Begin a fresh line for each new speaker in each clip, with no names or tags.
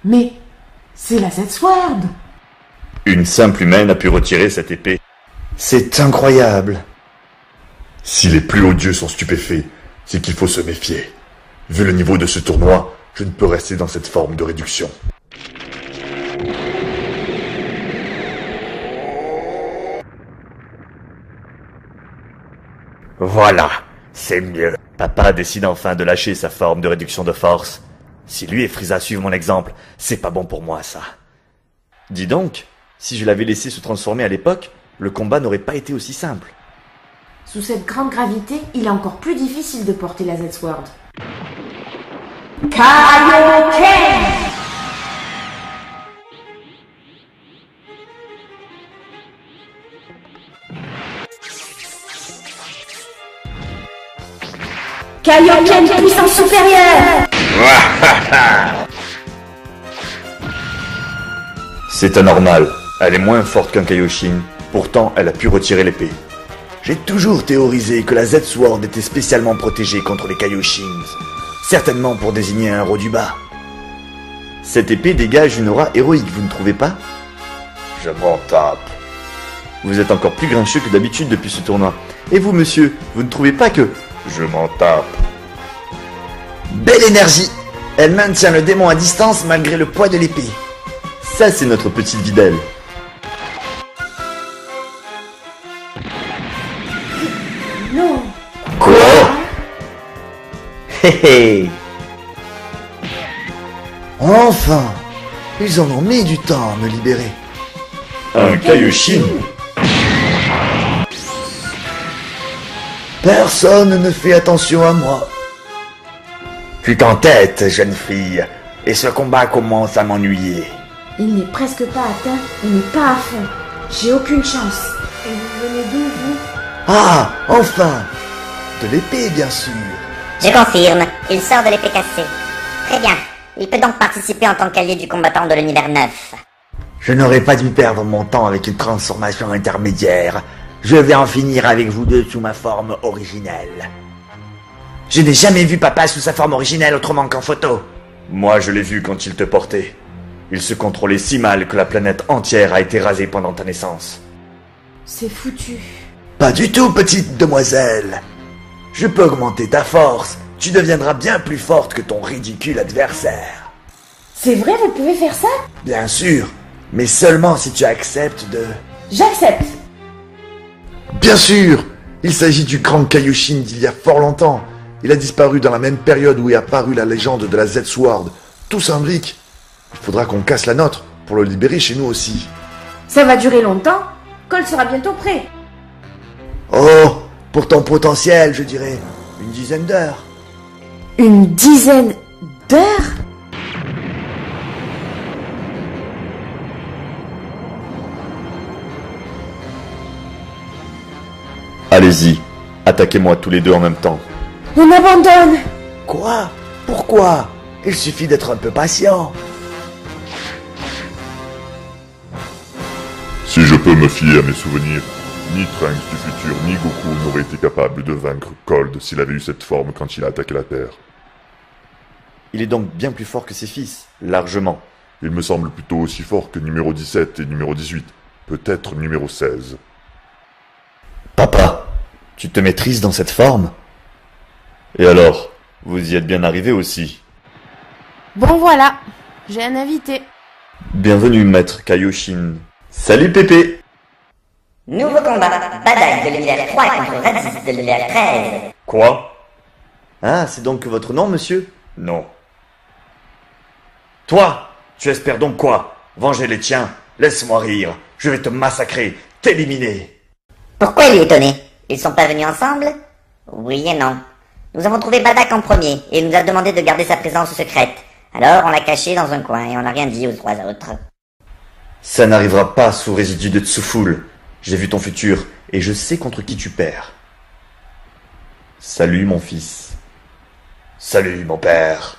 Mais c'est la Z-Sword.
Une simple humaine a pu retirer cette épée.
C'est incroyable.
Si les plus hauts dieux sont stupéfaits, c'est qu'il faut se méfier. Vu le niveau de ce tournoi, je ne peux rester dans cette forme de réduction.
Voilà, c'est mieux. Papa décide enfin de lâcher sa forme de réduction de force. Si lui et Frieza suivent mon exemple, c'est pas bon pour moi, ça. Dis donc, si je l'avais laissé se transformer à l'époque, le combat n'aurait pas été aussi simple.
Sous cette grande gravité, il est encore plus difficile de porter la Z-Sword. Kaioken! Kaioken puissance supérieure!
C'est anormal. Elle est moins forte qu'un Kaioshin. Pourtant, elle a pu retirer l'épée.
J'ai toujours théorisé que la Z-Sword était spécialement protégée contre les Kaioshins. Certainement pour désigner un héros du bas.
Cette épée dégage une aura héroïque, vous ne trouvez pas?
Je m'en tape.
Vous êtes encore plus grincheux que d'habitude depuis ce tournoi. Et vous, monsieur, vous ne trouvez pas que...
Je m'en tape.
Belle énergie. Elle maintient le démon à distance malgré le poids de l'épée.
Ça, c'est notre petite Videl.
Non.
Quoi? Hé hé.
Enfin, ils en ont mis du temps à me libérer.
Un Kaioshin?
Personne ne fait attention à moi. Tu t'entêtes, jeune fille, et ce combat commence à m'ennuyer.
Il n'est presque pas atteint, il n'est pas à fond. J'ai aucune chance. Et vous venez d'où, vous?
Ah, enfin. De l'épée, bien sûr.
Je confirme, il sort de l'épée cassée. Très bien, il peut donc participer en tant qu'allié du combattant de l'univers 9.
Je n'aurais pas dû perdre mon temps avec une transformation intermédiaire. Je vais en finir avec vous deux sous ma forme originelle. Je n'ai jamais vu papa sous sa forme originelle autrement qu'en photo.
Moi, je l'ai vu quand il te portait. Il se contrôlait si mal que la planète entière a été rasée pendant ta naissance.
C'est foutu.
Pas du tout, petite demoiselle. Je peux augmenter ta force. Tu deviendras bien plus forte que ton ridicule adversaire.
C'est vrai, vous pouvez faire ça?
Bien sûr, mais seulement si tu acceptes de...
J'accepte.
Bien sûr. Il s'agit du grand Kaioshin d'il y a fort longtemps. Il a disparu dans la même période où est apparue la légende de la Z-Sword. Tout s'imbrique. Il faudra qu'on casse la nôtre pour le libérer chez nous aussi.
Ça va durer longtemps. Cole sera bientôt prêt.
Oh, pour ton potentiel, je dirais une dizaine d'heures.
Une dizaine d'heures?
Allez-y, attaquez-moi tous les deux en même temps.
On abandonne.
Quoi? Pourquoi? Il suffit d'être un peu patient.
Si je peux me fier à mes souvenirs, ni Trunks du futur, ni Goku n'auraient été capables de vaincre Cold s'il avait eu cette forme quand il a attaqué la Terre.
Il est donc bien plus fort que ses fils, largement.
Il me semble plutôt aussi fort que numéro 17 et numéro 18, peut-être numéro 16.
Papa, tu te maîtrises dans cette forme? Et alors, vous y êtes bien arrivé aussi?
Bon voilà, j'ai un invité.
Bienvenue, maître Kaioshin. Salut Pépé!
Nouveau combat, bataille de l'univers 3 contre Raditz de l'univers 13.
Quoi? Ah, c'est donc votre nom, monsieur? Non. Toi, tu espères donc quoi? Venger les tiens? Laisse-moi rire. Je vais te massacrer, t'éliminer.
Pourquoi il est étonné? Ils sont pas venus ensemble? Oui et non. Nous avons trouvé Badak en premier, et il nous a demandé de garder sa présence secrète. Alors on l'a caché dans un coin, et on n'a rien dit aux trois autres.
Ça n'arrivera pas sous résidu de Tsuful. J'ai vu ton futur, et je sais contre qui tu perds. Salut, mon fils.
Salut, mon père.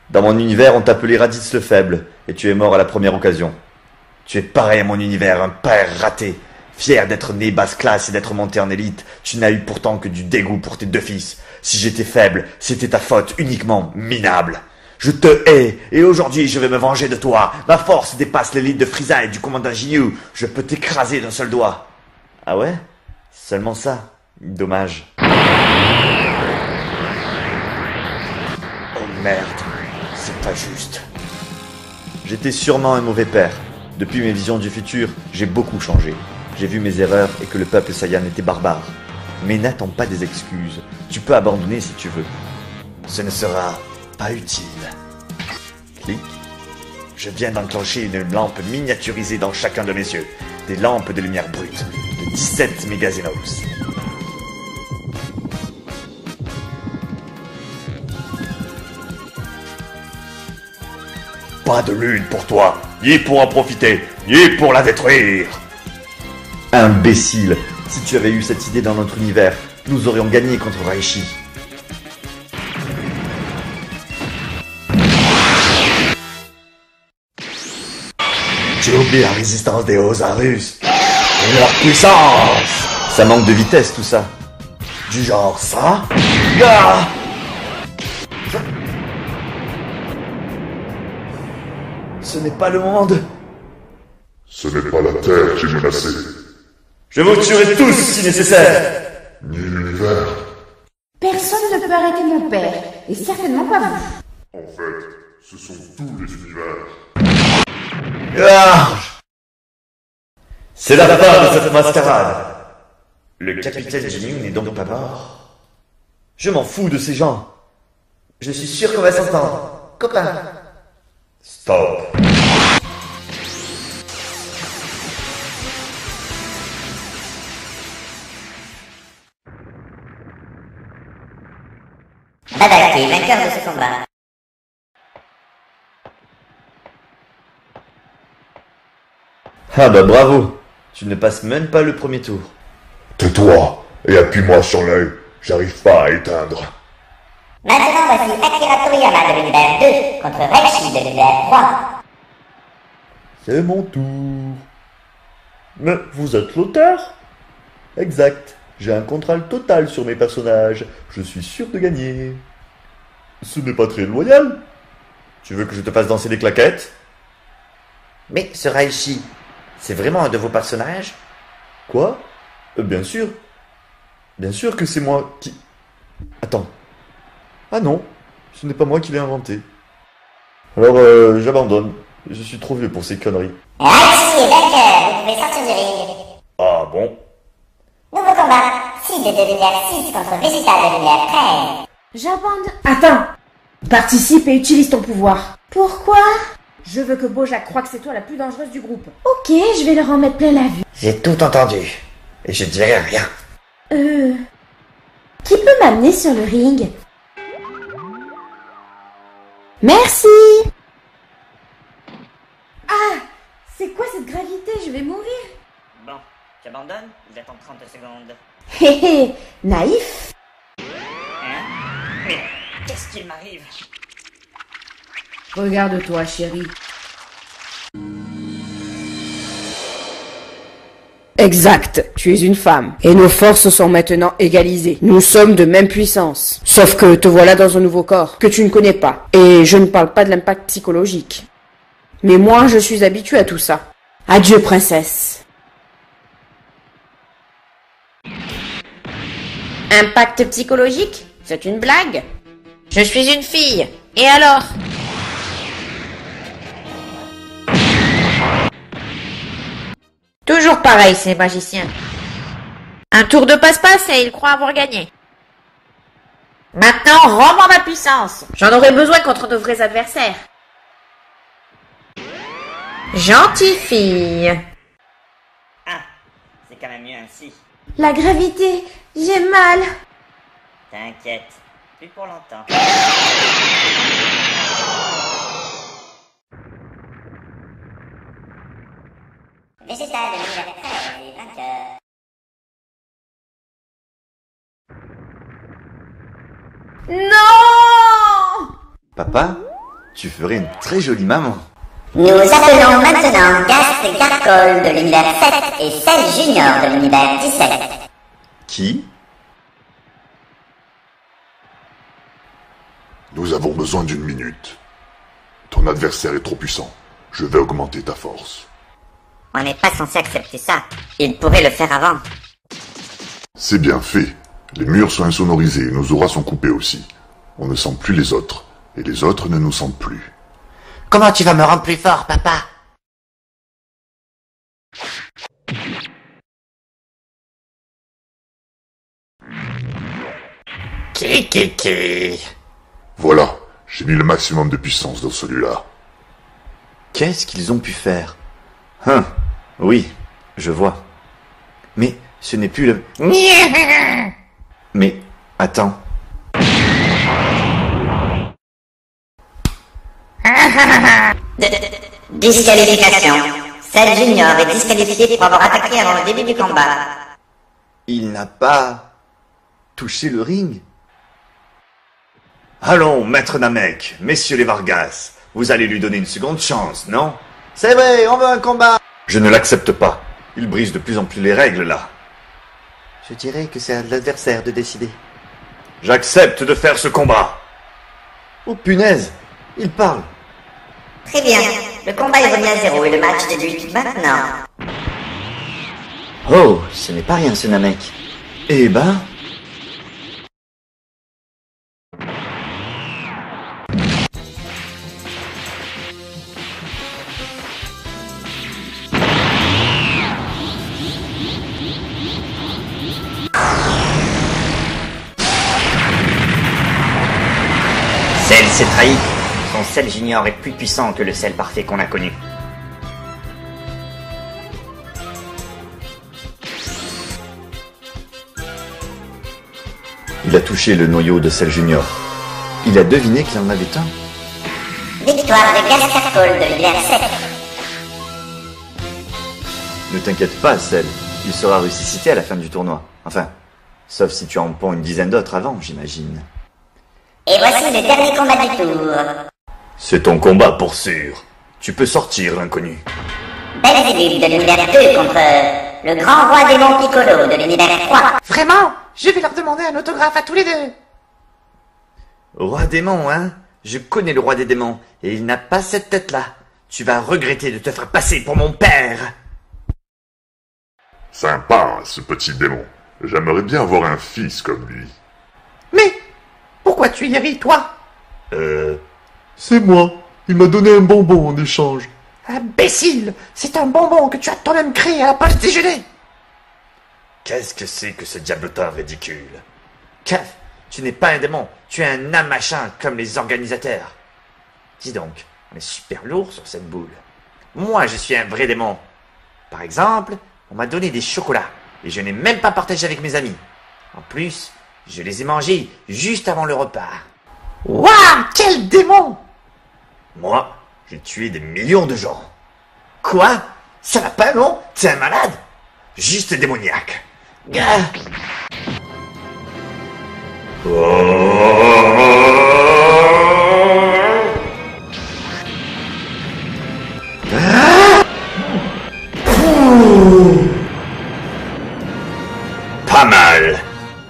Dans mon univers, on t'appelait Raditz le Faible, et tu es mort à la première occasion. Tu es pareil à mon univers, un père raté. Fier d'être né basse classe et d'être monté en élite, tu n'as eu pourtant que du dégoût pour tes deux fils. Si j'étais faible, c'était ta faute uniquement, minable.
Je te hais, et aujourd'hui je vais me venger de toi. Ma force dépasse l'élite de Frieza et du commandant Ginyu. Je peux t'écraser d'un seul doigt.
Ah ouais? Seulement ça. Dommage.
Oh merde, c'est pas juste.
J'étais sûrement un mauvais père. Depuis mes visions du futur, j'ai beaucoup changé. J'ai vu mes erreurs et que le peuple Saiyan était barbare. Mais n'attends pas des excuses. Tu peux abandonner si tu veux.
Ce ne sera pas utile.
Clic.
Je viens d'enclencher une lampe miniaturisée dans chacun de mes yeux. Des lampes de lumière brute de 17 mégazenos. Pas de lune pour toi, ni pour en profiter, ni pour la détruire.
Imbécile! Si tu avais eu cette idée dans notre univers, nous aurions gagné contre Raichi.
Tu oublies la résistance des Ozarus et leur puissance.
Ça manque de vitesse tout ça.
Du genre ça. Ah. Ce n'est pas le monde.
Ce n'est pas la Terre qui est menacée,
Je vous tuerai tous si nécessaire.
ni l'univers.
Personne ne peut arrêter mon père, et certainement pas vous.
En fait, ce sont tous les univers.
Ah.
C'est la fin de cette mascarade.
Le capitaine Ginyu n'est donc pas mort.
Je m'en fous de ces gens.
Je suis sûr qu'on va s'entendre. Copain.
Stop.
Badak est vainqueur de ce combat.
Ah bah bravo. Tu ne passes même pas le premier tour.
Tais-toi et appuie-moi sur l'œil. J'arrive pas à éteindre.
Maintenant, voici Akira Toriyama de l'univers 2 contre Reishi de l'univers 3.
C'est mon tour. Mais vous êtes l'auteur? Exact. J'ai un contrôle total sur mes personnages. Je suis sûr de gagner. Ce n'est pas très loyal. Tu veux que je te fasse danser des claquettes?
Mais ce Raichi, c'est vraiment un de vos personnages?
Quoi? Bien sûr. Bien sûr que c'est moi qui... Attends. Ah non, ce n'est pas moi qui l'ai inventé. Alors, j'abandonne. Je suis trop vieux pour ces conneries.
Reishi est vainqueur, vous pouvez sortir du ring.
Ah bon?
Nouveau combat, Sid de l'univers 6 contre Vegeta de l'univers 13.
J'abandonne. Attends. Participe et utilise ton pouvoir. Pourquoi? Je veux que Bojack croie que c'est toi la plus dangereuse du groupe. Ok, je vais leur en mettre plein la vue.
J'ai tout entendu. Et je dirai rien.
Qui peut m'amener sur le ring? Merci. Ah, c'est quoi cette gravité? Je vais mourir.
Bon, tu abandonnes ou j'attends 30 secondes?
Hé hé, naïf.
Hein? Mais qu'est-ce qu'il m'arrive?
Regarde-toi, chérie. Exact, tu es une femme. Et nos forces sont maintenant égalisées. Nous sommes de même puissance. Sauf que te voilà dans un nouveau corps, que tu ne connais pas. Et je ne parle pas de l'impact psychologique. Mais moi, je suis habituée à tout ça. Adieu, princesse.
Impact psychologique? C'est une blague? Je suis une fille. Et alors? Toujours pareil, ces magiciens. Un tour de passe-passe et ils croient avoir gagné. Maintenant, rends-moi ma puissance. J'en aurai besoin contre de vrais adversaires. Gentille fille.
Ah, c'est quand même mieux ainsi.
La gravité, j'ai mal.
T'inquiète, plus pour longtemps. Vegeta de l'univers 13 est vainqueur.
Non!
Papa, tu ferais une très jolie maman.
Nous appelons maintenant Gast Garcol de l'univers 7 et Cell Junior de l'univers 17.
Qui?
Nous avons besoin d'une minute. Ton adversaire est trop puissant. Je vais augmenter ta force.
On n'est pas censé accepter ça. Il pourrait le faire avant.
C'est bien fait. Les murs sont insonorisés et nos auras sont coupées aussi. On ne sent plus les autres. Et les autres ne nous sentent plus.
Comment tu vas me rendre plus fort, papa? Qui.
Voilà, j'ai mis le maximum de puissance dans celui-là.
Qu'est-ce qu'ils ont pu faire? Oui, je vois. Mais ce n'est plus le... Mais, attends.
Disqualification. Cell Junior est disqualifié pour avoir attaqué avant le début du combat.
Il n'a pas touché le ring? Allons, maître Namek, messieurs les Vargas, vous allez lui donner une seconde chance, non?
C'est vrai, on veut un combat.
Je ne l'accepte pas. Il brise de plus en plus les règles, là.
Je dirais que c'est à l'adversaire de décider.
J'accepte de faire ce combat. Oh punaise, il parle.
Très bien. Le combat est remis à 0 et le match débute maintenant.
Oh, ce n'est pas rien ce Namek.
Eh ben...
Cell s'est trahi. Son Cell Junior est plus puissant que le Cell parfait qu'on a connu.
Il a touché le noyau de Cell Junior. Il a deviné qu'il en avait un.
Victoire de Gascarcol de l'hiver 7.
Ne t'inquiète pas, Cell. Il sera ressuscité à la fin du tournoi. Enfin, sauf si tu en ponds une dizaine d'autres avant, j'imagine.
Et voici le dernier combat du tour.
C'est ton combat pour sûr. Tu peux sortir, l'inconnu.
Belzébuth de l'univers 2 contre le grand roi démon Piccolo de l'univers 3.
Vraiment? Je vais leur demander un autographe à tous les deux.
Roi démon, hein? Je connais le roi des démons, et il n'a pas cette tête-là. Tu vas regretter de te faire passer pour mon père.
Sympa, ce petit démon. J'aimerais bien avoir un fils comme lui.
Mais pourquoi tu y ris, toi?
C'est moi. Il m'a donné un bonbon en échange.
Imbécile! C'est un bonbon que tu as toi-même créé à la pause déjeuner.
Qu'est-ce que c'est que ce diablotin ridicule? Kev, tu n'es pas un démon, tu es un âme machin comme les organisateurs. Dis donc, on est super lourd sur cette boule. Moi, je suis un vrai démon. Par exemple, on m'a donné des chocolats et je n'ai même pas partagé avec mes amis. En plus, je les ai mangés juste avant le repas.
Waouh! Quel démon!
Moi, j'ai tué des millions de gens. Quoi? Ça va pas, non? T'es un malade? Juste démoniaque. Ah. Pas mal.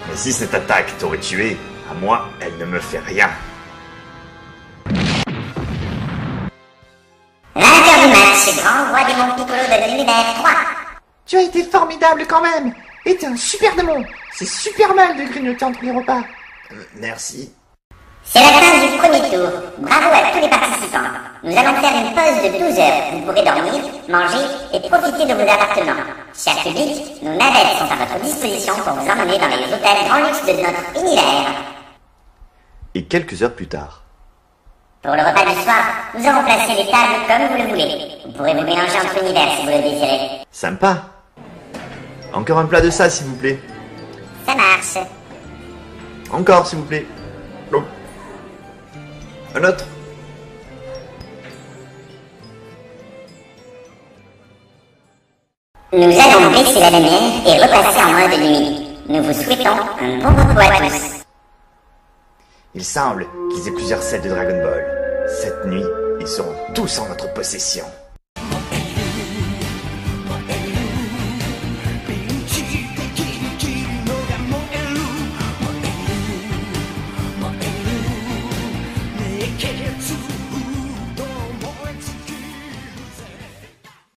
Mais si cette attaque t'aurait tué, à moi, elle ne me fait rien.
Vainqueur du match, grand roi démon Piccolo de l'univers 3.
Tu as été formidable quand même. Et t'es un super démon. C'est super mal de grignoter entre les repas.
Merci.
C'est la fin du premier tour. Bravo à tous les participants. Nous allons faire une pause de 12 heures. Vous pourrez dormir, manger et profiter de vos appartements. Cher public, nos navettes sont à votre disposition pour vous emmener dans les hôtels grand luxe de notre univers.
Et quelques heures plus tard.
Pour le repas du soir, nous avons placé les tables comme vous le voulez. Vous pourrez vous mélanger entre univers si vous le désirez.
Sympa. Encore un plat de ça, s'il vous plaît.
Ça marche.
Encore, s'il vous plaît. Oh. Un autre.
Nous allons baisser la lumière et repasser en mode nuit. Nous vous souhaitons un bon repos à tous.
Il semble qu'ils aient plusieurs sets de Dragon Ball. Cette nuit, ils seront tous en notre possession.